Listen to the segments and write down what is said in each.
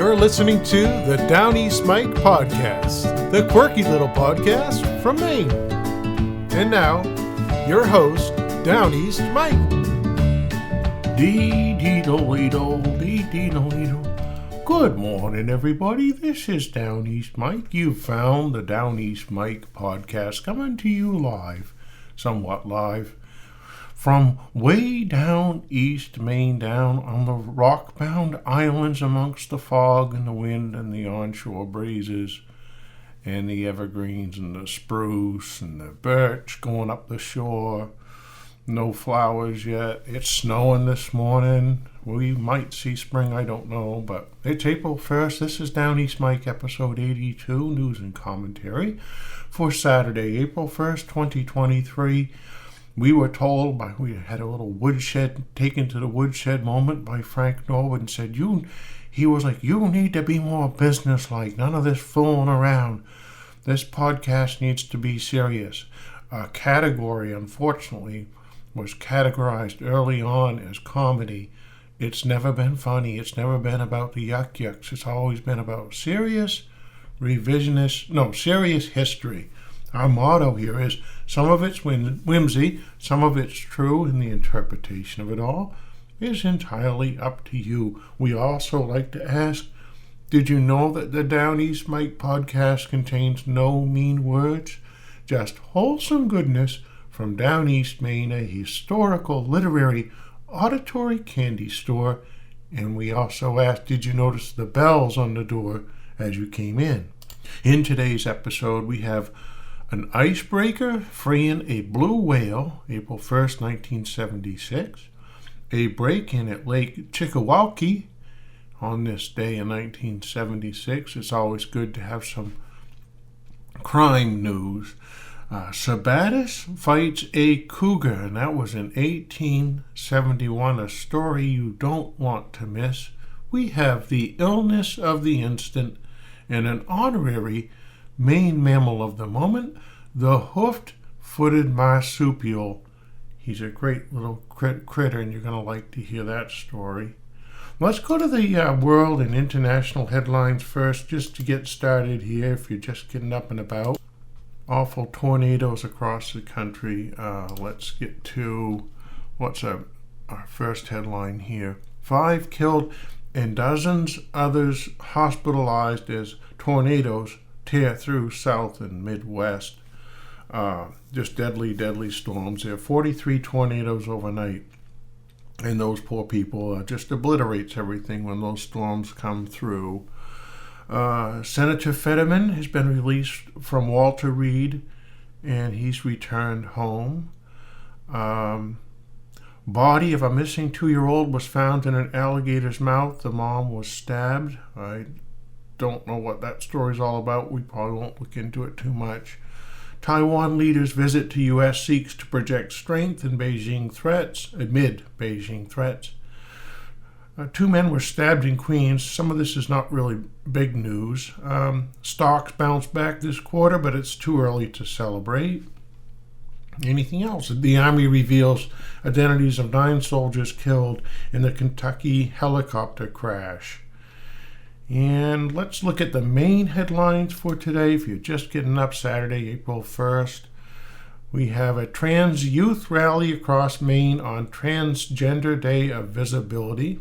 You're listening to the Downeast Mike podcast, the quirky little podcast from Maine. And now, your host, Downeast Mike. Good morning, everybody. This is Downeast Mike. You've found the Downeast Mike podcast coming to you live, somewhat live, from way down East Maine, down on the rock-bound islands amongst the fog and the wind and the onshore breezes and the evergreens and the spruce and the birch going up the shore. No flowers yet. It's snowing this morning. We might see spring, I don't know, but it's April 1st. This is Downeast Mike, episode 82, news and commentary for Saturday, April 1st, 2023. We were told we had a little woodshed, taken to the woodshed moment by Frank Norwood, and said, he was like, you need to be more businesslike, none of this fooling around. This podcast needs to be serious. A category, unfortunately, was categorized early on as comedy. It's never been funny. It's never been about the yucks. It's always been about serious history. Our motto here is, some of it's whimsy, some of it's true, and the interpretation of it all is entirely up to you. We also like to ask, did you know that the Downeast Mike podcast contains no mean words? Just wholesome goodness from Downeast Maine, a historical, literary, auditory candy store. And we also asked, did you notice the bells on the door as you came in? In today's episode, we have an icebreaker freeing a blue whale, April 1st, 1976. A break-in at Lake Chickawaukie on this day in 1976. It's always good to have some crime news. Sabattus fights a cougar, and that was in 1871, a story you don't want to miss. We have the illness of the instant and an honorary Maine mammal of the moment, the Hoofed-Footed Marsupial. He's a great little critter, and you're going to like to hear that story. Let's go to the world and international headlines first, just to get started here, if you're just getting up and about. Awful tornadoes across the country. Let's get to what's our first headline here. 5 killed and dozens others hospitalized as tornadoes tear through South and Midwest. Just deadly storms. There are 43 tornadoes overnight. And those poor people just obliterates everything when those storms come through. Senator Fetterman has been released from Walter Reed, and he's returned home. Body of a missing 2-year-old was found in an alligator's mouth. The mom was stabbed. I don't know what that story's all about. We probably won't look into it too much. Taiwan leaders visit to U.S. seeks to project strength in amid Beijing threats. 2 men were stabbed in Queens. Some of this is not really big news. Stocks bounced back this quarter, but it's too early to celebrate. Anything else? The Army reveals identities of 9 soldiers killed in the Kentucky helicopter crash. And let's look at the main headlines for today. If you're just getting up, Saturday, April 1st, we have a trans youth rally across Maine on Transgender Day of Visibility.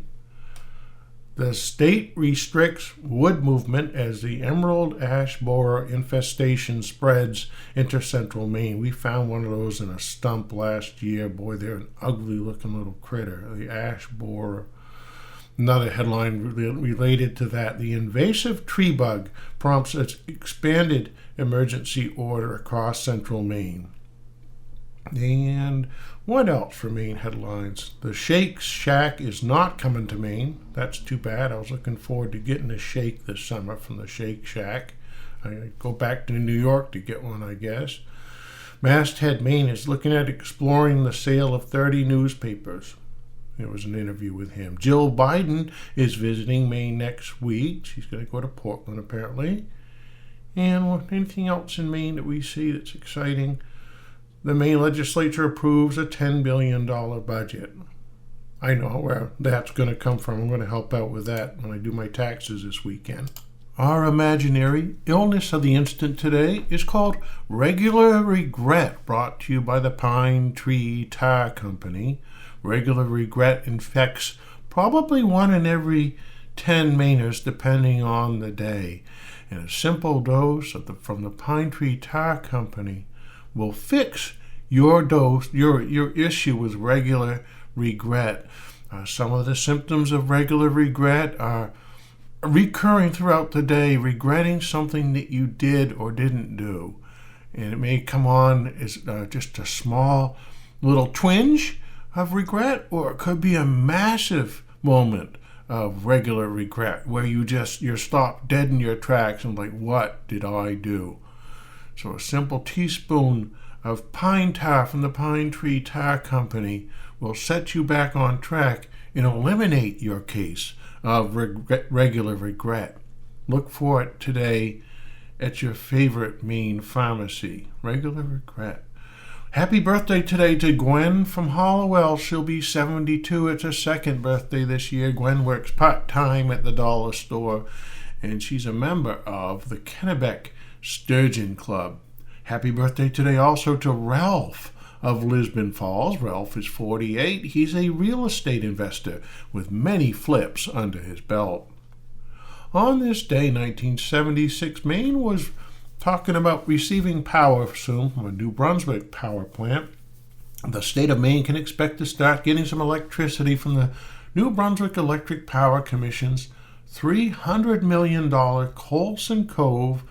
The state restricts wood movement as the emerald ash borer infestation spreads into central Maine. We found one of those in a stump last year. Boy, they're an ugly looking little critter, the ash borer. Another headline related to that, the invasive tree bug prompts an expanded emergency order across central Maine. And what else for Maine headlines? The Shake Shack is not coming to Maine. That's too bad. I was looking forward to getting a shake this summer from the Shake Shack. I go back to New York to get one, I guess. Masthead, Maine is looking at exploring the sale of 30 newspapers. There was an interview with him. Jill Biden is visiting Maine next week. She's going to go to Portland, apparently. And anything else in Maine that we see that's exciting? The Maine legislature approves a $10 billion budget. I know where that's going to come from. I'm going to help out with that when I do my taxes this weekend. Our imaginary illness of the instant today is called regular regret, brought to you by the Pine Tree Tar Company. Regular regret infects probably 1 in every 10 Mainers, depending on the day. And a simple dose from the Pine Tree Tar Company will fix your issue with regular regret. Some of the symptoms of regular regret are recurring throughout the day, regretting something that you did or didn't do. And it may come on as just a small little twinge of regret, or it could be a massive moment of regular regret where you're stopped dead in your tracks and like, what did I do? So a simple teaspoon of pine tar from the Pine Tree Tar Company will set you back on track and eliminate your case of regular regret. Look for it today at your favorite Maine pharmacy. Regular regret. Happy birthday today to Gwen from Hollowell. She'll be 72. It's her second birthday this year. Gwen works part-time at the dollar store, and she's a member of the Kennebec Sturgeon Club. Happy birthday today also to Ralph of Lisbon Falls. Ralph is 48. He's a real estate investor with many flips under his belt. On this day, 1976, Maine was talking about receiving power soon from a New Brunswick power plant. The state of Maine can expect to start getting some electricity from the New Brunswick Electric Power Commission's $300 million Colson Cove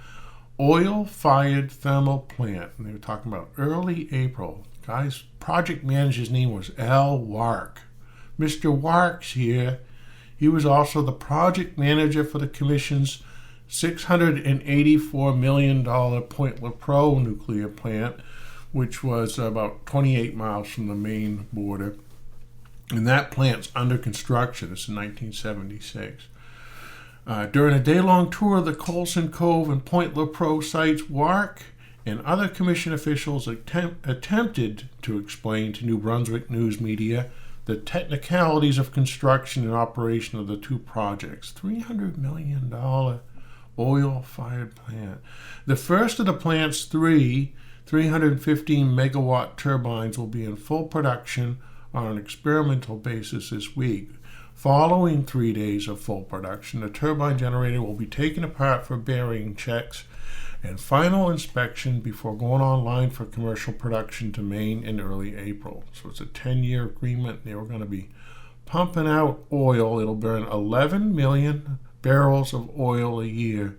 oil-fired thermal plant. And they were talking about early April. Guy's project manager's name was Al Wark. Mr. Wark's here. He was also the project manager for the Commission's $684 million Point Lepreau nuclear plant, which was about 28 miles from the Maine border. And that plant's under construction. It's in 1976. During a day-long tour of the Colson Cove and Point Lepreau sites, Wark and other commission officials attempted to explain to New Brunswick news media the technicalities of construction and operation of the two projects. $300 million oil-fired plant. The first of the plant's 315 megawatt turbines will be in full production on an experimental basis this week. Following 3 days of full production, the turbine generator will be taken apart for bearing checks and final inspection before going online for commercial production to Maine in early April. So it's a 10-year agreement. They were going to be pumping out oil. It'll burn 11 million barrels of oil a year.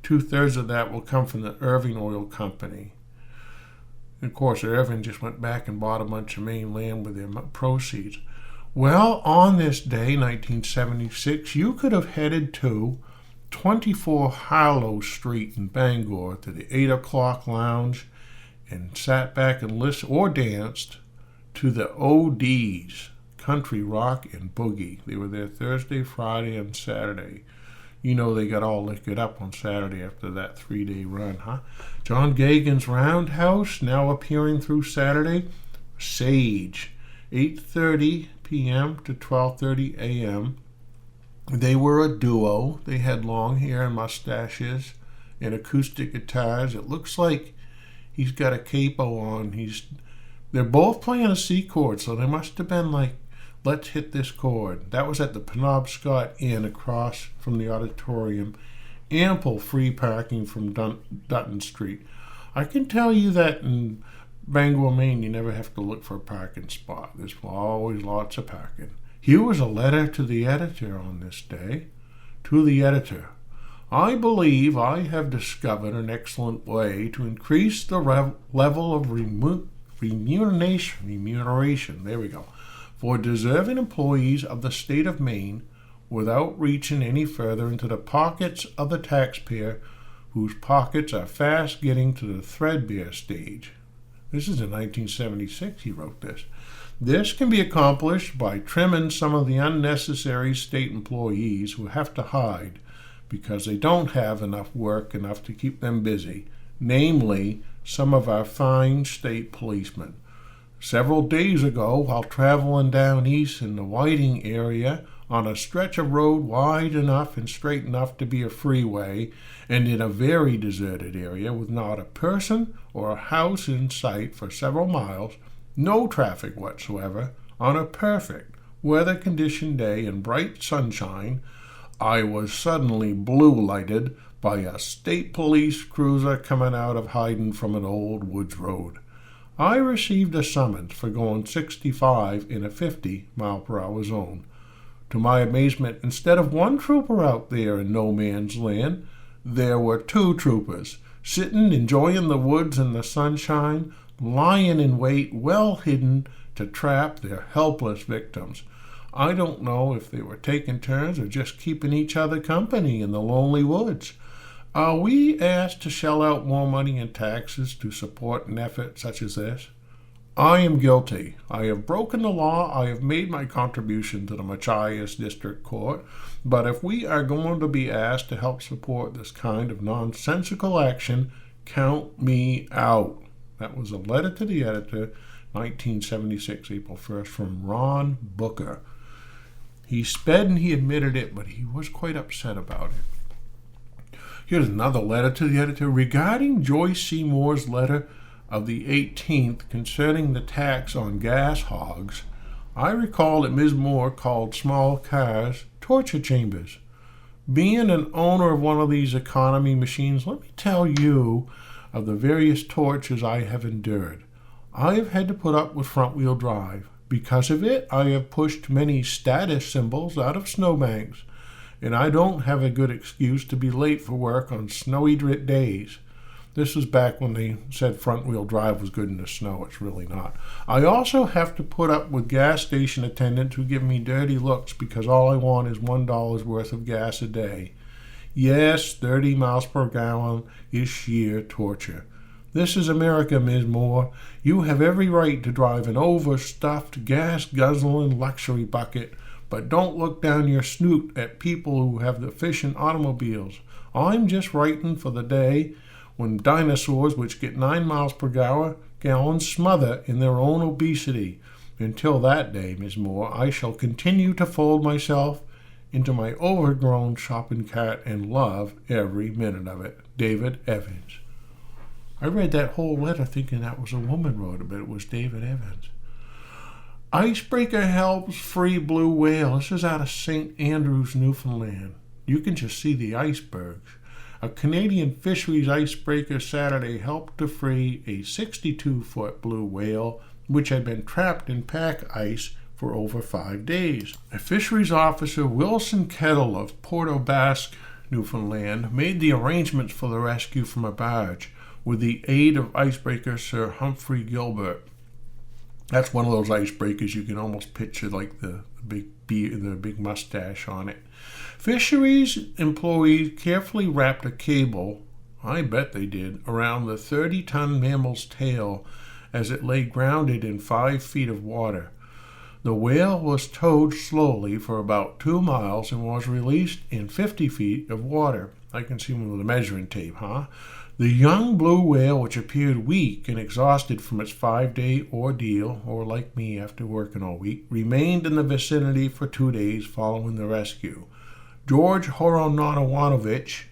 2/3 of that will come from the Irving Oil Company. And of course, Irving just went back and bought a bunch of Maine land with their proceeds. Well, on this day, 1976, you could have headed to 24 Harlow Street in Bangor to the 8 o'clock lounge and sat back and listened or danced to the ODs, Country Rock and Boogie. They were there Thursday, Friday, and Saturday. You know they got all liquored up on Saturday after that 3-day run, huh? John Gagan's Roundhouse, now appearing through Saturday. Sage, 8:30 p.m. to 12:30 a.m. They were a duo. They had long hair and mustaches and acoustic guitars. It looks like he's got a capo on. They're both playing a C chord, so they must have been like, let's hit this chord. That was at the Penobscot Inn across from the auditorium. Ample free parking from Dutton Street. I can tell you that in Bangor, Maine, you never have to look for a parking spot. There's always lots of parking. Here was a letter to the editor on this day. To the editor, I believe I have discovered an excellent way to increase the level of remuneration, there we go, for deserving employees of the state of Maine without reaching any further into the pockets of the taxpayer, whose pockets are fast getting to the threadbare stage. This is in 1976 he wrote this. This can be accomplished by trimming some of the unnecessary state employees who have to hide because they don't have enough to keep them busy, namely some of our fine state policemen. Several days ago, while traveling down east in the Whiting area on a stretch of road wide enough and straight enough to be a freeway, and in a very deserted area with not a person or a house in sight for several miles, no traffic whatsoever, on a perfect weather-conditioned day in bright sunshine, I was suddenly blue-lighted by a state police cruiser coming out of hiding from an old woods road. I received a summons for going 65 in a 50-mile-per-hour zone. To my amazement, instead of one trooper out there in no man's land, there were two troopers, sitting enjoying the woods and the sunshine, lying in wait, well hidden, to trap their helpless victims. I don't know if they were taking turns or just keeping each other company in the lonely woods. Are we asked to shell out more money in taxes to support an effort such as this? I am guilty. I have broken the law. I have made my contribution to the Machias District Court. But if we are going to be asked to help support this kind of nonsensical action, count me out. That was a letter to the editor, 1976, April 1st, from Ron Booker. He sped and he admitted it, but he was quite upset about it. Here's another letter to the editor regarding Joyce Seymour's letter of the 18th concerning the tax on gas hogs. I recall that Ms. Moore called small cars torture chambers. Being an owner of one of these economy machines, let me tell you of the various tortures I have endured. I have had to put up with front-wheel drive. Because of it, I have pushed many status symbols out of snowbanks, and I don't have a good excuse to be late for work on snowy days. This was back when they said front-wheel drive was good in the snow. It's really not. I also have to put up with gas station attendants who give me dirty looks because all I want is $1 worth of gas a day. Yes, 30 miles per gallon is sheer torture. This is America, Ms. Moore. You have every right to drive an overstuffed, gas-guzzling luxury bucket, but don't look down your snoot at people who have efficient automobiles. I'm just writing for the day when dinosaurs, which get 9 miles per gallon, smother in their own obesity. Until that day, Ms. Moore, I shall continue to fold myself into my overgrown shopping cart and love every minute of it. David Evans. I read that whole letter thinking that was a woman wrote it, but it was David Evans. Icebreaker helps free blue whale. This is out of St. Andrews, Newfoundland. You can just see the icebergs. A Canadian fisheries icebreaker Saturday helped to free a 62-foot blue whale, which had been trapped in pack ice for over 5 days. A fisheries officer, Wilson Kettle of Port aux Basques, Newfoundland, made the arrangements for the rescue from a barge with the aid of icebreaker Sir Humphrey Gilbert. That's one of those icebreakers you can almost picture like the big mustache on it. Fisheries employees carefully wrapped a cable, I bet they did, around the 30-ton mammal's tail as it lay grounded in 5 feet of water. The whale was towed slowly for about 2 miles and was released in 50 feet of water. I can see one with a measuring tape, huh? The young blue whale, which appeared weak and exhausted from its 5-day ordeal, or like me after working all week, remained in the vicinity for 2 days following the rescue. George Horonanovich,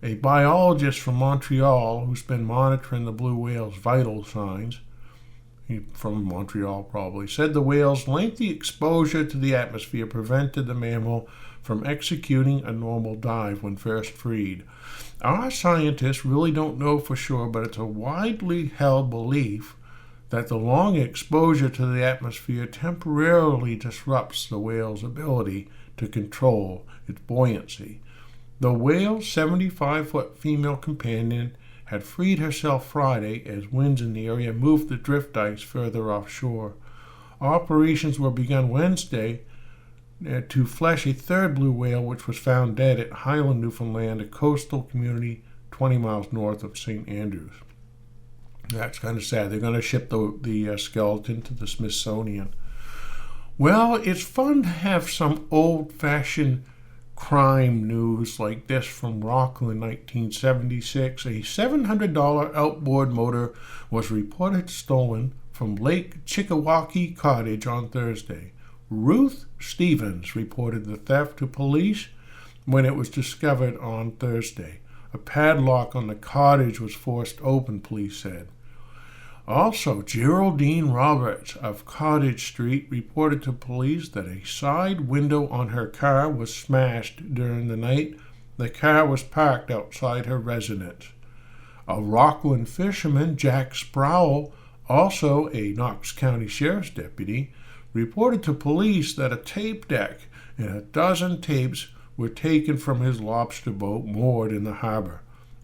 a biologist from Montreal who's been monitoring the blue whale's vital signs, from Montreal probably, said the whale's lengthy exposure to the atmosphere prevented the mammal from executing a normal dive when first freed. Our scientists really don't know for sure, but it's a widely held belief that the long exposure to the atmosphere temporarily disrupts the whale's ability to control its buoyancy. The whale's 75-foot female companion had freed herself Friday as winds in the area moved the drift ice further offshore. Operations were begun Wednesday to flesh a third blue whale, which was found dead at Highland, Newfoundland, a coastal community 20 miles north of St. Andrews. That's kind of sad. They're going to ship the skeleton to the Smithsonian. Well, it's fun to have some old-fashioned crime news like this from Rockland, 1976. A $700 outboard motor was reported stolen from Lake Chickawaukie cottage on Thursday. Ruth Stevens reported the theft to police when it was discovered on Thursday. A padlock on the cottage was forced open, police said. Also, Geraldine Roberts of Cottage Street reported to police that a side window on her car was smashed during the night. The car was parked outside her residence. A Rockland fisherman, Jack Sproul, also a Knox County Sheriff's deputy, reported to police that a tape deck and a dozen tapes were taken from his lobster boat moored in the harbor.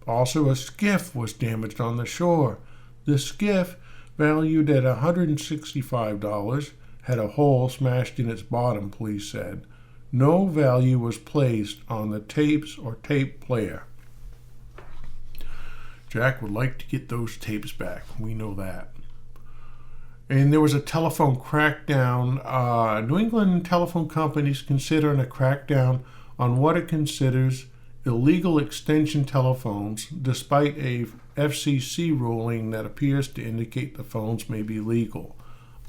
Also, a skiff was damaged on the shore. The skiff, valued at $165, had a hole smashed in its bottom, police said. No value was placed on the tapes or tape player. Jack would like to get those tapes back. We know that. And there was a telephone crackdown. New England telephone companies considering a crackdown on what it considers illegal extension telephones, despite a FCC ruling that appears to indicate the phones may be legal.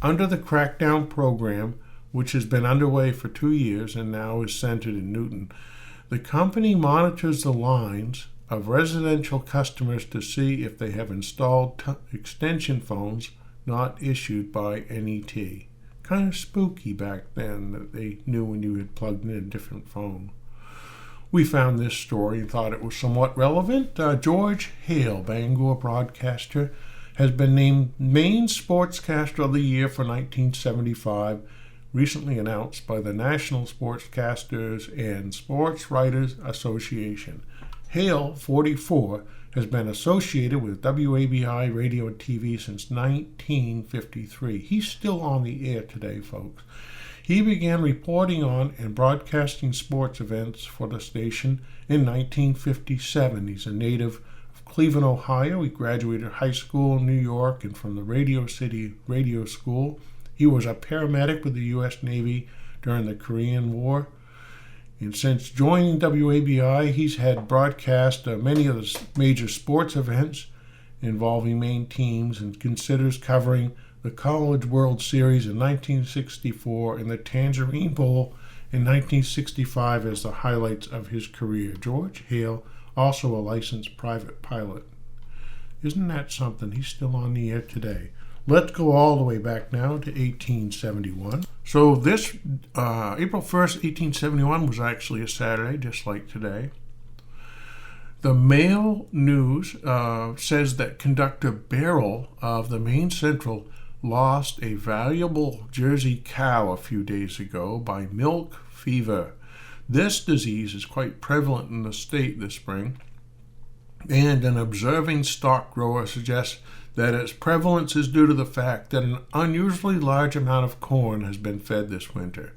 Under the crackdown program, which has been underway for 2 years and now is centered in Newton, the company monitors the lines of residential customers to see if they have installed extension phones not issued by NET. Kind of spooky back then that they knew when you had plugged in a different phone. We found this story and thought it was somewhat relevant. George Hale, Bangor broadcaster, has been named Maine Sportscaster of the Year for 1975, recently announced by the National Sportscasters and Sports Writers Association. Hale, 44, has been associated with WABI radio and TV since 1953. He's still on the air today, folks. He began reporting on and broadcasting sports events for the station in 1957. He's a native of Cleveland, Ohio. He graduated high school in New York and from the Radio City Radio School. He was a paramedic with the U.S. Navy during the Korean War. And since joining WABI, he's had broadcast many of the major sports events involving Maine teams and considers covering the College World Series in 1964 and the Tangerine Bowl in 1965 as the highlights of his career. George Hale, also a licensed private pilot. Isn't that something? He's still on the air today. Let's go all the way back now to 1871. So this April 1st, 1871 was actually a Saturday, just like today. The Mail News says that conductor Beryl of the Maine Central lost a valuable Jersey cow a few days ago by milk fever. This disease is quite prevalent in the state this spring, and an observing stock grower suggests that its prevalence is due to the fact that an unusually large amount of corn has been fed this winter.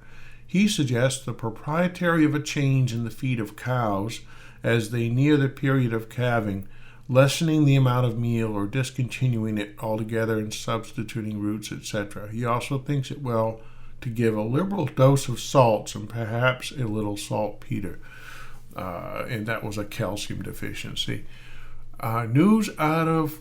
He suggests the proprietary of a change in the feed of cows as they near the period of calving, lessening the amount of meal or discontinuing it altogether and substituting roots, etc. He also thinks it well to give a liberal dose of salts and perhaps a little saltpeter, and that was a calcium deficiency. News out of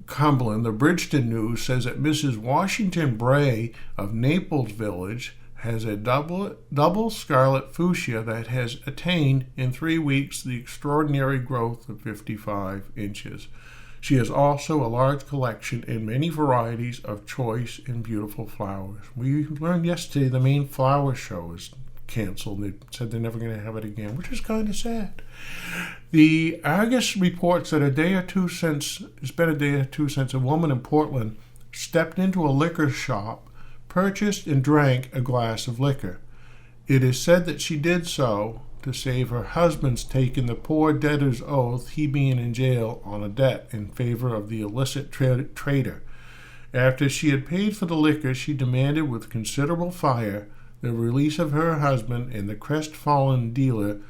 Cumberland, the Bridgeton News, says that Mrs. Washington Bray of Naples Village has a double scarlet fuchsia that has attained in 3 weeks the extraordinary growth of 55 inches. She has also a large collection in many varieties of choice and beautiful flowers. We learned yesterday the Maine Flower Show is canceled. They said they're never going to have it again, which is kind of sad. The Argus reports that it's been a day or two since a woman in Portland stepped into a liquor shop, purchased and drank a glass of liquor. It is said that she did so to save her husband's taking the poor debtor's oath, he being in jail on a debt in favor of the illicit trader. After she had paid for the liquor, she demanded with considerable fire the release of her husband, and the crestfallen dealer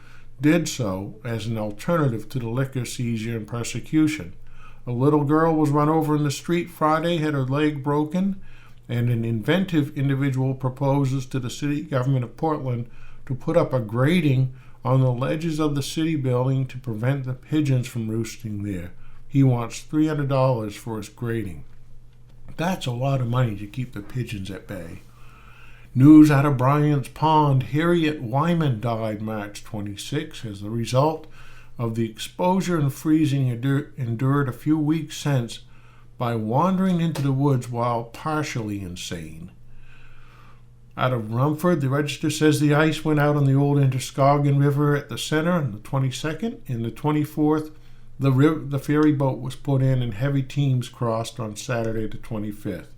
did so as an alternative to the liquor seizure and persecution. A little girl was run over in the street Friday, had her leg broken, and an inventive individual proposes to the city government of Portland to put up a grating on the ledges of the city building to prevent the pigeons from roosting there. He wants $300 for his grating. That's a lot of money to keep the pigeons at bay. News out of Bryant's Pond, Harriet Wyman died March 26 as the result of the exposure and freezing endured a few weeks since by wandering into the woods while partially insane. Out of Rumford, the Register says the ice went out on the old Androscoggin River at the center on the 22nd. And the 24th, the ferry boat was put in and heavy teams crossed on Saturday the 25th.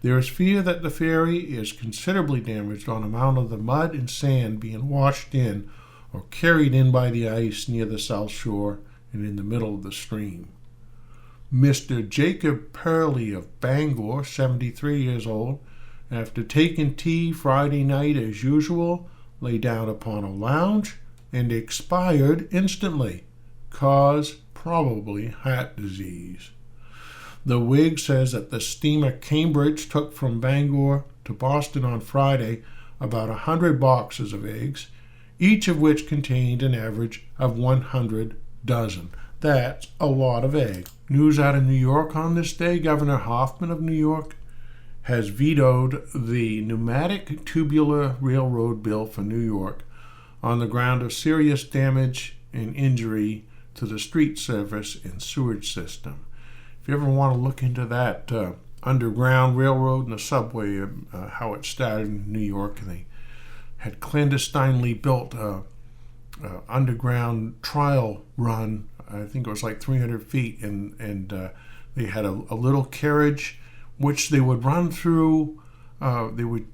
There is fear that the ferry is considerably damaged on account of the mud and sand being washed in or carried in by the ice near the south shore and in the middle of the stream. Mr. Jacob Purley of Bangor, 73 years old, after taking tea Friday night as usual, lay down upon a lounge and expired instantly. Cause probably heart disease. The Whig says that the steamer Cambridge took from Bangor to Boston on Friday about 100 boxes of eggs, each of which contained an average of 100 dozen. That's a lot of eggs. News out of New York on this day, Governor Hoffman of New York has vetoed the pneumatic tubular railroad bill for New York on the ground of serious damage and injury to the street surface and sewage system. If you ever want to look into that underground railroad and the subway, how it started in New York, they had clandestinely built a underground trial run. I think it was like 300 feet, and they had a little carriage which they would run through. They would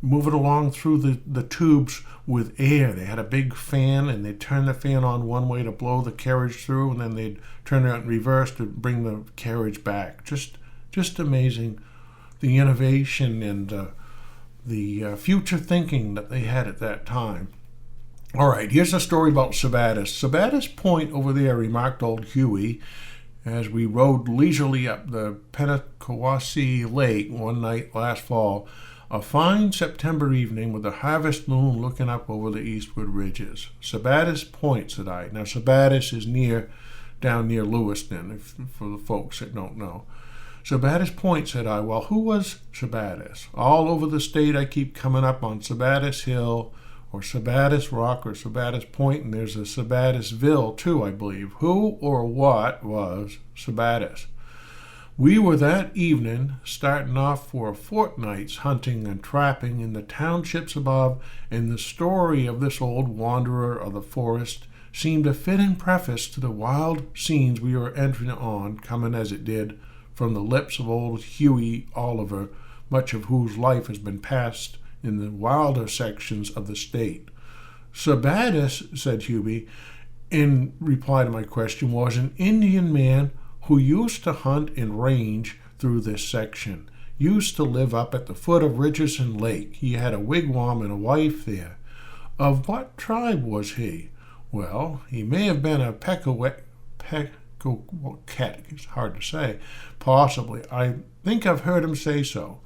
move it along through the tubes with air. They had a big fan, and they'd turn the fan on one way to blow the carriage through, and then they'd turn it in reverse to bring the carriage back. Just amazing, the innovation and the future thinking that they had at that time. All right, here's a story about Sabattus. Sabattus Point over there, remarked old Huey, as we rode leisurely up the Penacowassee Lake one night last fall, a fine September evening with the harvest moon looking up over the eastward ridges. Sabattus Point, said I. Now, Sabattus is down near Lewiston, for the folks that don't know. Sabattus Point, said I. Well, who was Sabattus? All over the state I keep coming up on Sabattus Hill, or Sabattus Rock, or Sabattus Point, and there's a Sabattusville too, I believe. Who or what was Sabattus? We were that evening starting off for a fortnight's hunting and trapping in the townships above, and the story of this old wanderer of the forest seemed a fitting preface to the wild scenes we were entering on, coming as it did from the lips of old Huey Oliver, much of whose life has been passed in the wilder sections of the state. Sabattus, said Huey, in reply to my question, was an Indian man who used to hunt and range through this section, used to live up at the foot of Richardson Lake. He had a wigwam and a wife there. Of what tribe was he? Well, he may have been a Pequawket, it's hard to say, possibly. I think I've heard him say so.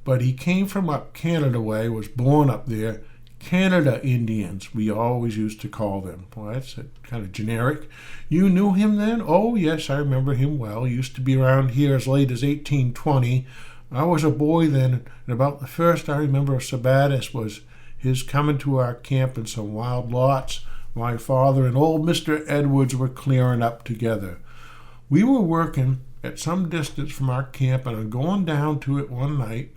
But he came from up Canada way, was born up there. Canada Indians, we always used to call them. Well, that's kind of generic. You knew him then? Oh, yes, I remember him well. He used to be around here as late as 1820. I was a boy then, and about the first I remember of Sabattus was his coming to our camp in some wild lots my father and old Mr. Edwards were clearing up together. We were working at some distance from our camp, and on going down to it one night,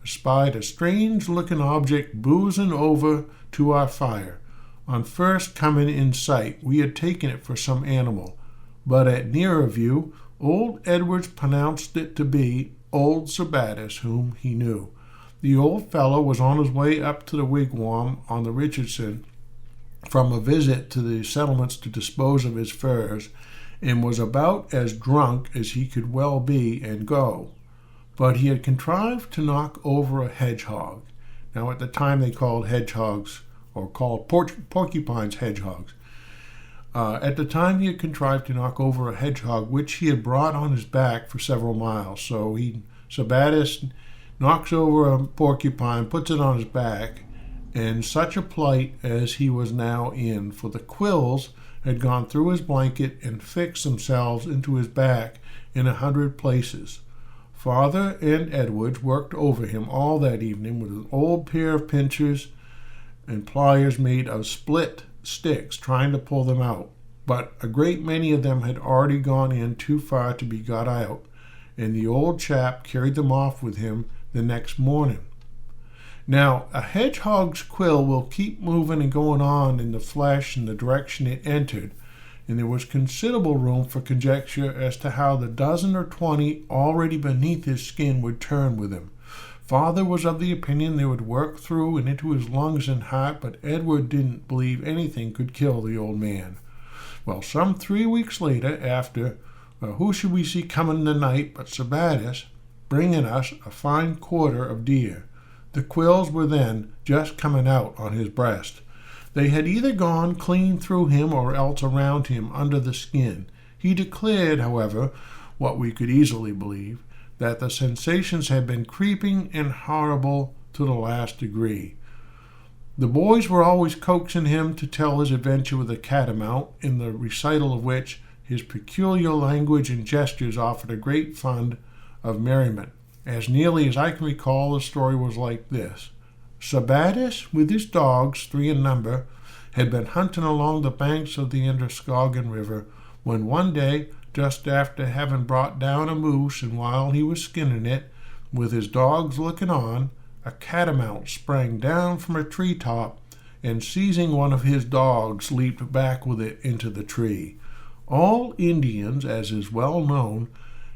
spied a strange-looking object boozing over to our fire. On first coming in sight, we had taken it for some animal, but at nearer view, old Edwards pronounced it to be old Sabattus, whom he knew. The old fellow was on his way up to the wigwam on the Richardson from a visit to the settlements to dispose of his furs, and was about as drunk as he could well be and go. But he had contrived to knock over a hedgehog. Now, at the time they called hedgehogs, or called porcupines hedgehogs. At the time he had contrived to knock over a hedgehog, which he had brought on his back for several miles. So Sabattus knocks over a porcupine, puts it on his back, in such a plight as he was now in, for the quills had gone through his blanket and fixed themselves into his back in 100 places. Father and Edwards worked over him all that evening with an old pair of pincers and pliers made of split sticks, trying to pull them out. But a great many of them had already gone in too far to be got out, and the old chap carried them off with him the next morning. Now, a hedgehog's quill will keep moving and going on in the flesh in the direction it entered, and there was considerable room for conjecture as to how the dozen or 20 already beneath his skin would turn with him. Father was of the opinion they would work through and into his lungs and heart, but Edward didn't believe anything could kill the old man. Well, some 3 weeks later, after, who should we see coming in the night but Sabattus, bringing us a fine quarter of deer. The quills were then just coming out on his breast. They had either gone clean through him or else around him under the skin. He declared, however, what we could easily believe, that the sensations had been creeping and horrible to the last degree. The boys were always coaxing him to tell his adventure with the catamount, in the recital of which his peculiar language and gestures offered a great fund of merriment. As nearly as I can recall, the story was like this. Sabattus, with his dogs, 3 in number, had been hunting along the banks of the Androscoggin River, when one day, just after having brought down a moose, and while he was skinning it, with his dogs looking on, a catamount sprang down from a treetop, and seizing one of his dogs, leaped back with it into the tree. All Indians, as is well known,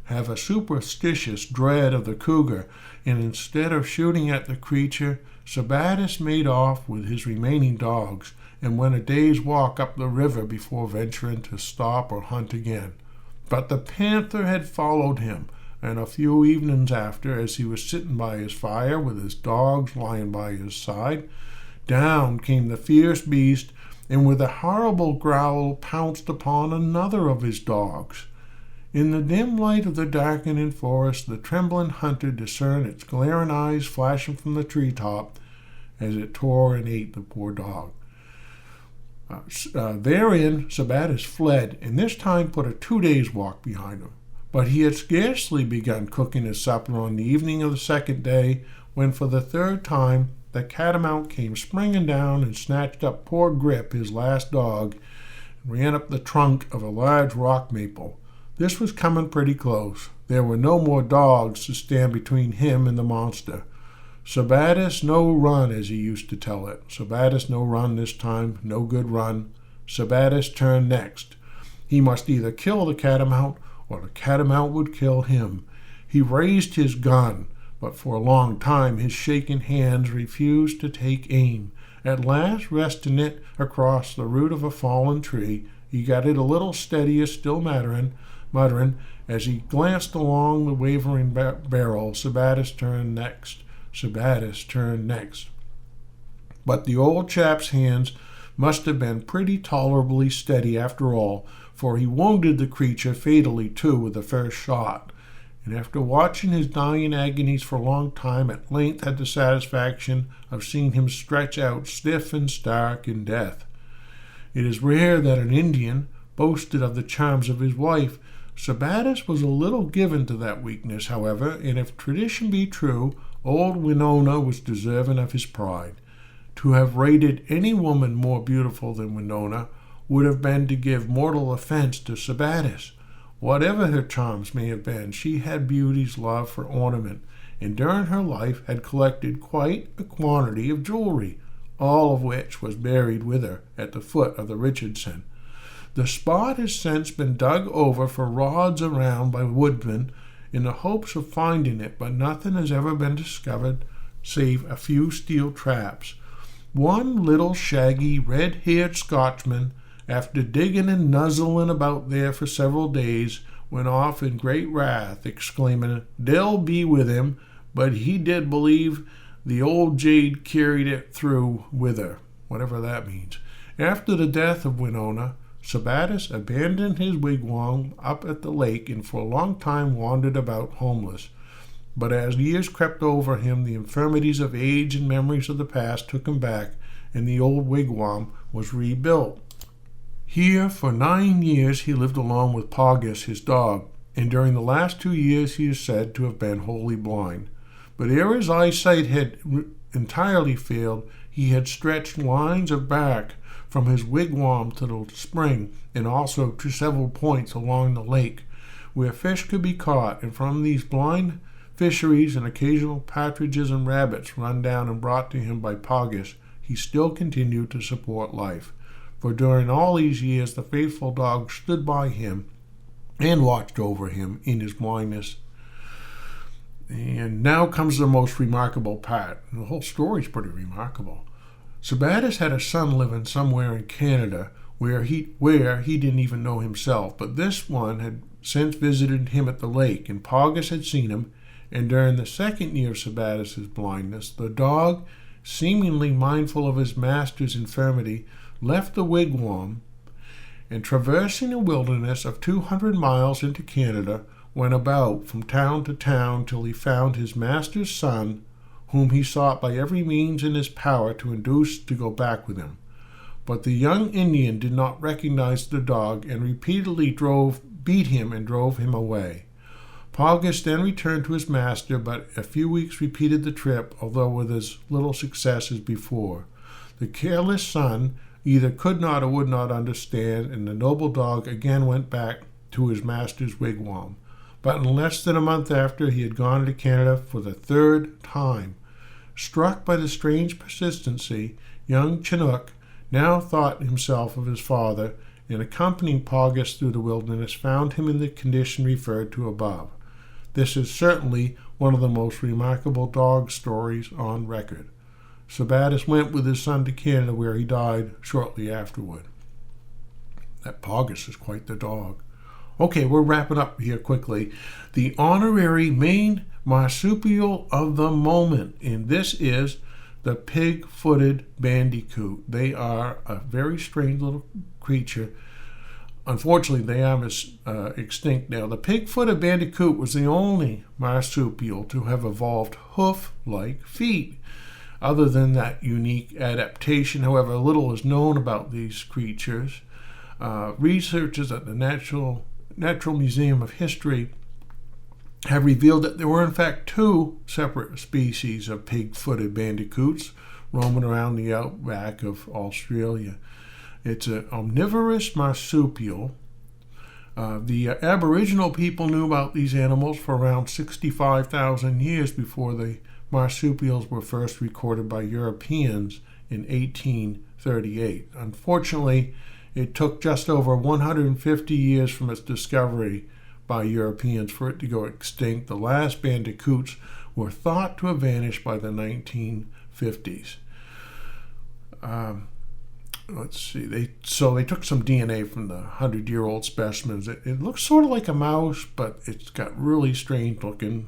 have a superstitious dread of the cougar, and instead of shooting at the creature, Sabattus made off with his remaining dogs, and went a day's walk up the river before venturing to stop or hunt again. But the panther had followed him, and a few evenings after, as he was sitting by his fire with his dogs lying by his side, down came the fierce beast, and with a horrible growl pounced upon another of his dogs. In the dim light of the darkening forest, the trembling hunter discerned its glaring eyes flashing from the treetop as it tore and ate the poor dog. Therein Sabattus fled, and this time put a 2 days' walk behind him. But he had scarcely begun cooking his supper on the evening of the 2nd day, when for the 3rd time the catamount came springing down and snatched up poor Grip, his last dog, and ran up the trunk of a large rock maple. This was coming pretty close. There were no more dogs to stand between him and the monster. Sabattus no run, as he used to tell it. Sabattus no run this time, no good run. Sabattus turned next. He must either kill the catamount, or the catamount would kill him. He raised his gun, but for a long time his shaking hands refused to take aim. At last, resting it across the root of a fallen tree, he got it a little steadier, still muttering, as he glanced along the wavering barrel. Sabattus turned next. Sabattus turned next. But the old chap's hands must have been pretty tolerably steady after all, for he wounded the creature fatally too with the first shot, and after watching his dying agonies for a long time, at length had the satisfaction of seeing him stretch out stiff and stark in death. It is rare that an Indian boasted of the charms of his wife. Sabattus was a little given to that weakness, however, and if tradition be true, old Winona was deserving of his pride. To have rated any woman more beautiful than Winona would have been to give mortal offense to Sabattus. Whatever her charms may have been, she had beauty's love for ornament, and during her life had collected quite a quantity of jewelry, all of which was buried with her at the foot of the Richardson. The spot has since been dug over for rods around by woodmen in the hopes of finding it, but nothing has ever been discovered save a few steel traps. One little shaggy, red-haired Scotchman, after digging and nuzzling about there for several days, went off in great wrath, exclaiming, "They'll be with him, but he did believe the old jade carried it through with her," whatever that means. After the death of Winona, Sabattus abandoned his wigwam up at the lake and for a long time wandered about homeless. But as years crept over him, the infirmities of age and memories of the past took him back, and the old wigwam was rebuilt. Here for 9 years he lived along with Paugus, his dog. and during the last 2 years he is said to have been wholly blind. But ere his eyesight had entirely failed, he had stretched lines of bark from his wigwam to the spring, and also to several points along the lake, where fish could be caught, and from these blind fisheries and occasional partridges and rabbits run down and brought to him by Paugus, he still continued to support life. For during all these years the faithful dog stood by him and watched over him in his blindness. And now comes the most remarkable part. The whole story is pretty remarkable. Sabattus had a son living somewhere in Canada where he didn't even know himself, but this one had since visited him at the lake, and Paugus had seen him, and during the second year of Sabattus's blindness, the dog, seemingly mindful of his master's infirmity, left the wigwam and, traversing a wilderness of 200 miles into Canada, went about from town to town till he found his master's son, whom he sought by every means in his power to induce to go back with him. But the young Indian did not recognize the dog, and repeatedly beat him and drove him away. Paugus then returned to his master, but a few weeks repeated the trip, although with as little success as before. The careless son either could not or would not understand, and the noble dog again went back to his master's wigwam. But in less than a month after, he had gone to Canada for the third time. Struck by the strange persistency, young Chinook now thought himself of his father, and accompanying Paugus through the wilderness, found him in the condition referred to above. This is certainly one of the most remarkable dog stories on record. Sabattus went with his son to Canada, where he died shortly afterward. That Paugus is quite the dog. Okay, we're wrapping up here quickly. The Honorary Maine Marsupial of the moment, and this is the pig-footed bandicoot. They are a very strange little creature. Unfortunately, they are extinct now. The pig-footed bandicoot was the only marsupial to have evolved hoof-like feet. Other than that unique adaptation, however, little is known about these creatures. Researchers at the Natural Museum of History have revealed that there were in fact two separate species of pig-footed bandicoots roaming around the outback of Australia. It's an omnivorous marsupial. The Aboriginal people knew about these animals for around 65,000 years before the marsupials were first recorded by Europeans in 1838. Unfortunately, it took just over 150 years from its discovery by Europeans for it to go extinct. The last bandicoots were thought to have vanished by the 1950s. Let's see. They took some DNA from the 100-year-old specimens. It looks sort of like a mouse, but it's got really strange looking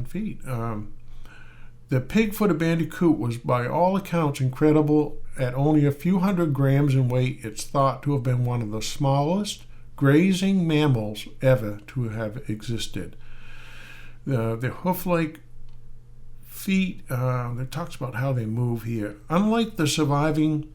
feet. The pig-footed bandicoot was, by all accounts, incredible. At only a few hundred grams in weight, it's thought to have been one of the smallest grazing mammals ever to have existed. The hoof-like feet, it talks about how they move here. Unlike the surviving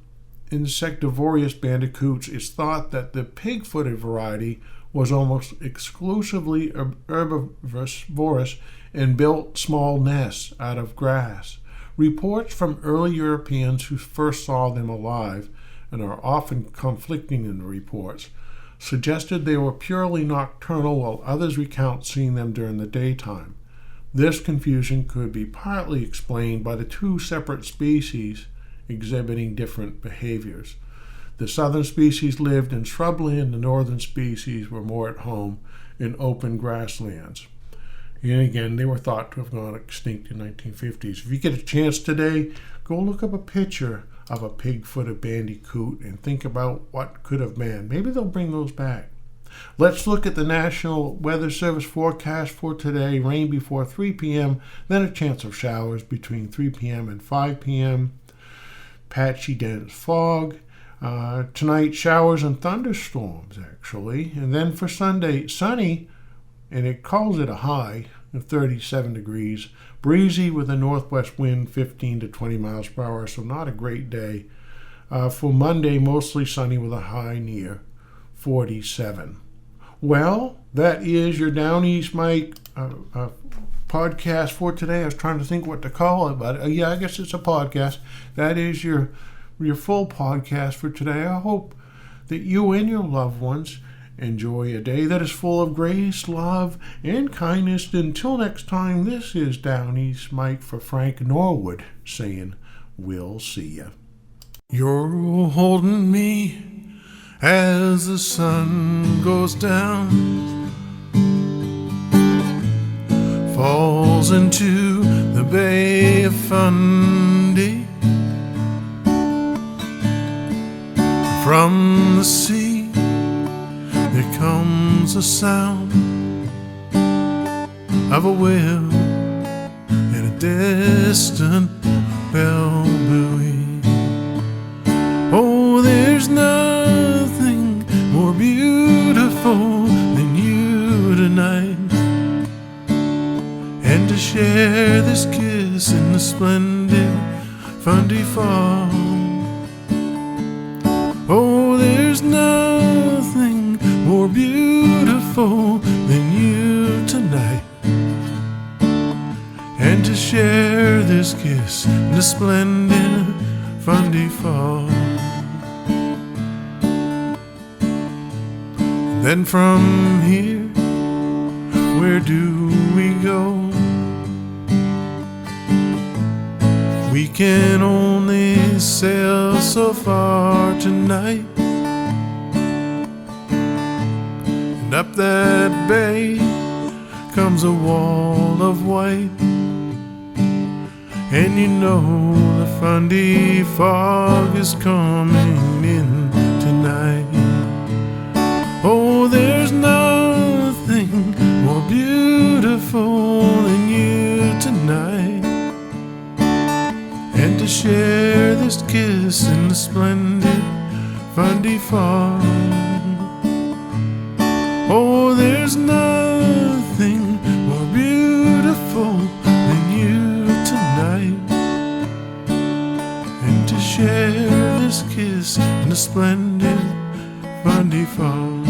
insectivorous bandicoots, it's thought that the pig-footed variety was almost exclusively herbivorous and built small nests out of grass. Reports from early Europeans who first saw them alive, and are often conflicting in the reports, suggested they were purely nocturnal, while others recount seeing them during the daytime. This confusion could be partly explained by the two separate species exhibiting different behaviors. The southern species lived in shrubland, the northern species were more at home in open grasslands. And again, they were thought to have gone extinct in the 1950s. If you get a chance today, go look up a picture of a pig-footed bandicoot and think about what could have been. Maybe they'll bring those back. Let's look at the National Weather Service forecast for today. Rain before 3 p.m., then a chance of showers between 3 p.m. and 5 p.m. Patchy dense fog. Tonight, showers and thunderstorms, actually. And then for Sunday, sunny, and it calls it a high of 37 degrees. Breezy with a northwest wind 15 to 20 miles per hour, so not a great day. For Monday, mostly sunny with a high near 47. Well, that is your Downeast Mike podcast for today. I was trying to think what to call it, but yeah, I guess it's a podcast. That is your full podcast for today. I hope that you and your loved ones enjoy a day that is full of grace, love, and kindness. Until next time, this is Downeast Mike for Frank Norwood saying, we'll see ya. You're holding me as the sun goes down, falls into the Bay of Fundy. From the sea there comes a sound of a whale and a distant bell buoy. Oh, there's nothing more beautiful than you tonight, and to share this kiss in the splendid Fundy fall. Oh, there's nothing more beautiful than you tonight, and to share this kiss in the splendid Fundy fall. Then from here, where do we go? We can only sail so far tonight, and up that bay comes a wall of white, and you know the Fundy fog is coming in tonight. Oh, there's nothing more beautiful than you tonight, and to share this kiss in the splendid Fundy fall. Oh, there's nothing more beautiful than you tonight, and to share this kiss in the splendid Fundy fall.